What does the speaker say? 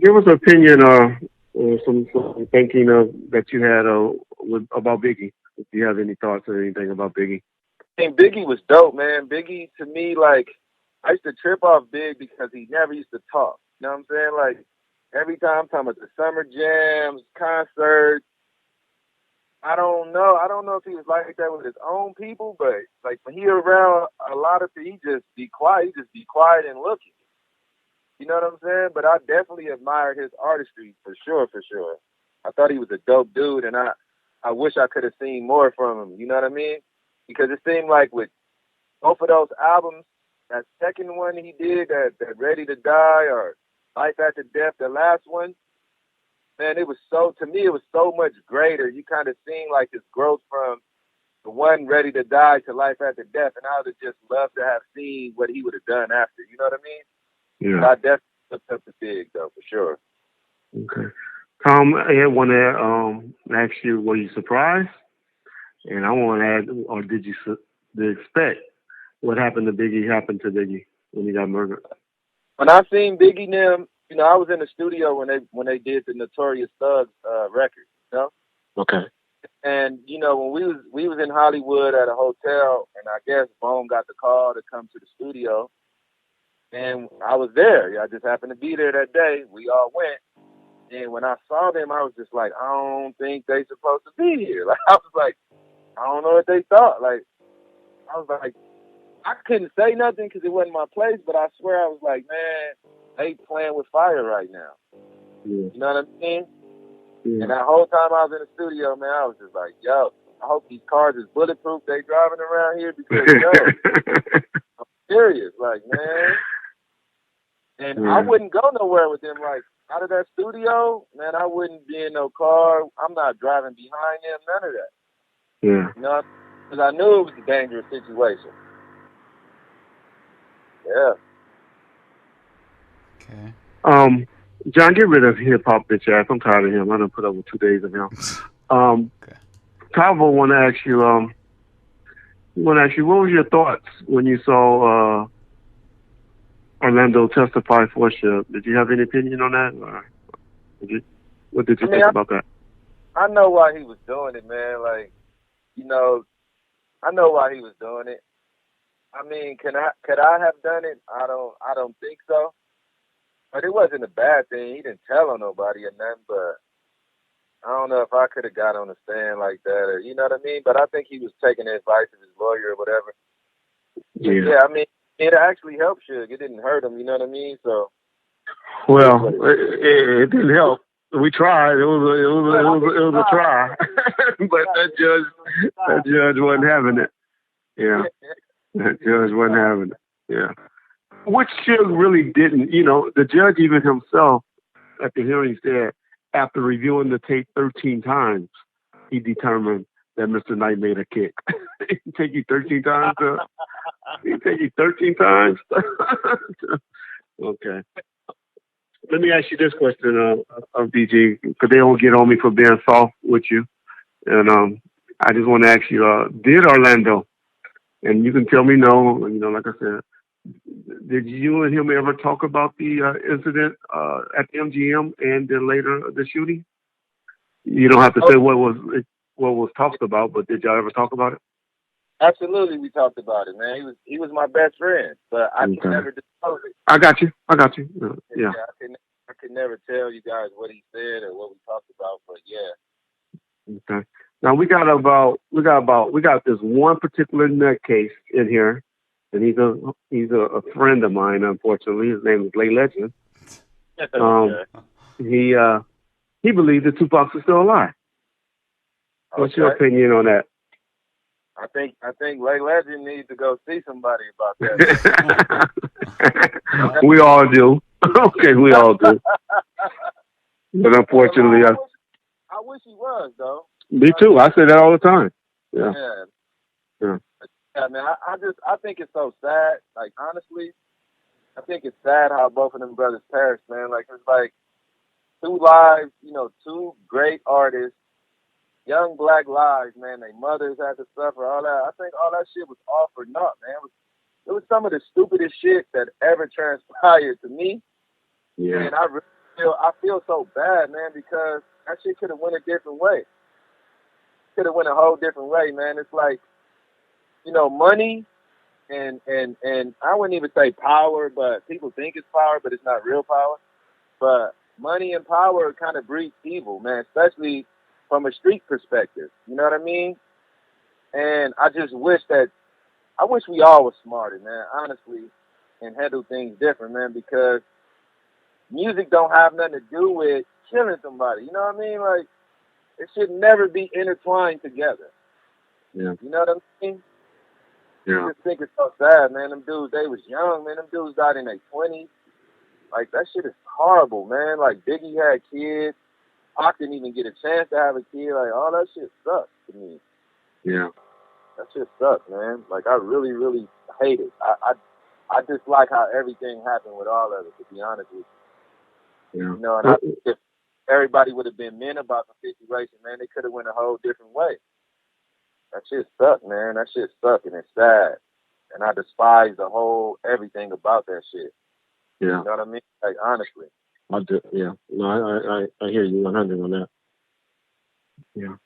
Give us an opinion or some thinking that you had about Biggie. If you have any thoughts or anything about Biggie. And Biggie was dope, man. Biggie, to me, like, I used to trip off Big because he never used to talk. You know what I'm saying? Like, every time I'm talking about the summer jams, concerts, I don't know. I don't know if he was like that with his own people, but, like, when he around a lot of people, he just be quiet. He just be quiet and looking. You know what I'm saying? But I definitely admired his artistry, for sure, for sure. I thought he was a dope dude, and I wish I could have seen more from him. You know what I mean? Because it seemed like with both of those albums, that second one he did, that Ready to Die or Life After Death, the last one, man, it was so, to me, it was so much greater. You kind of seen like his growth from the one Ready to Die to Life After Death, and I would have just loved to have seen what he would have done after. You know what I mean? Yeah. But I definitely looked up to Big, though, for sure. Okay. Tom, I want to ask you, were you surprised? And I want to add, or did you expect what happened to Biggie happened to Biggie when he got murdered? When I seen Biggie and them, you know, I was in the studio when they did the Notorious Thugs record, you know? Okay. And, you know, when we was in Hollywood at a hotel, and I guess Bone got the call to come to the studio, and I was there. I just happened to be there that day. We all went. And when I saw them, I was just like, I don't think they supposed to be here. Like, I was like, I don't know what they thought. Like, I was like, I couldn't say nothing because it wasn't my place, but I swear I was like, man, they playing with fire right now. Yeah. You know what I mean? Yeah. And that whole time I was in the studio, man, I was just like, yo, I hope these cars is bulletproof they driving around here because, yo, I'm serious. Like, man. And I wouldn't go nowhere with them. Like, out of that studio, man, I wouldn't be in no car. I'm not driving behind them, none of that. Yeah. You know, because I knew it was a dangerous situation. Yeah. Okay. John, get rid of hip hop bitch ass. I'm tired of him. I done put over 2 days of him. Okay. Calvo, want to ask you. What was your thoughts when you saw Orlando testify for you? Did you have any opinion on that? Or what did you think about that? I know why he was doing it, man. Like, you know, I know why he was doing it. I mean, could I have done it? I don't think so. But it wasn't a bad thing. He didn't tell on nobody or nothing, but I don't know if I could have got on the stand like that, or, you know what I mean? But I think he was taking the advice of his lawyer or whatever. Yeah, I mean, it actually helped Suge. It didn't hurt him, you know what I mean? So, well, it didn't help. We tried. It was a try, but that judge wasn't having it. Yeah, that judge wasn't having it. Yeah, which Suge really didn't. You know, the judge even himself at the hearing said after reviewing the tape 13 times, he determined that Mr. Knight made a kick. It take you 13 times. It take you 13 times. Okay. Let me ask you this question, BG, because they don't get on me for being soft with you. And I just want to ask you, did Orlando, and you can tell me no, you know, like I said, did you and him ever talk about the incident at the MGM and then later the shooting? You don't have to say what was talked about, but did y'all ever talk about it? Absolutely, we talked about it, man. He was my best friend, but I could never disclose it. I got you. Yeah. I could never tell you guys what he said or what we talked about, but yeah. Okay. Now we got this one particular nutcase in here, and he's a friend of mine. Unfortunately, his name is Lay Legend. He believes that Tupac is still alive. What's your opinion on that? I think Lay Legend needs to go see somebody about that. We all do. Okay, we all do. But unfortunately, I wish he was, though. Me too. I say that all the time. Yeah. Yeah, man. I think it's so sad. Like, honestly, I think it's sad how both of them brothers perished, man. Like, it's like 2 lives, you know, 2 great artists, young black lives, man. Their mothers had to suffer, all that. I think all that shit was all for naught, man. It was some of the stupidest shit that ever transpired to me. Yeah. And I really feel so bad, man, because that shit could have went a different way. Could have went a whole different way, man. It's like, you know, money and I wouldn't even say power, but people think it's power, but it's not real power. But money and power kind of breeds evil, man, especially from a street perspective. You know what I mean? And I wish we all were smarter, man, honestly, and handle things different, man, because music don't have nothing to do with killing somebody. You know what I mean? Like, it should never be intertwined together. Yeah. You know what I mean? Yeah. I just think it's so sad, man. Them dudes, they was young, man. Them dudes died in their 20s. Like, that shit is horrible, man. Like, Biggie had kids. Pac didn't even get a chance to have a kid. Like, all that shit sucks to me. Yeah. That shit sucks, man. Like, I really, really hate it. I dislike how everything happened with all of it, to be honest with you. Yeah. You know, and if everybody would have been men about the situation, man, they could have went a whole different way. That shit sucks, man. That shit sucks, and it's sad. And I despise the whole everything about that shit. Yeah. You know what I mean? Like, honestly. I do. Yeah. No, I hear you 100 on that. Yeah.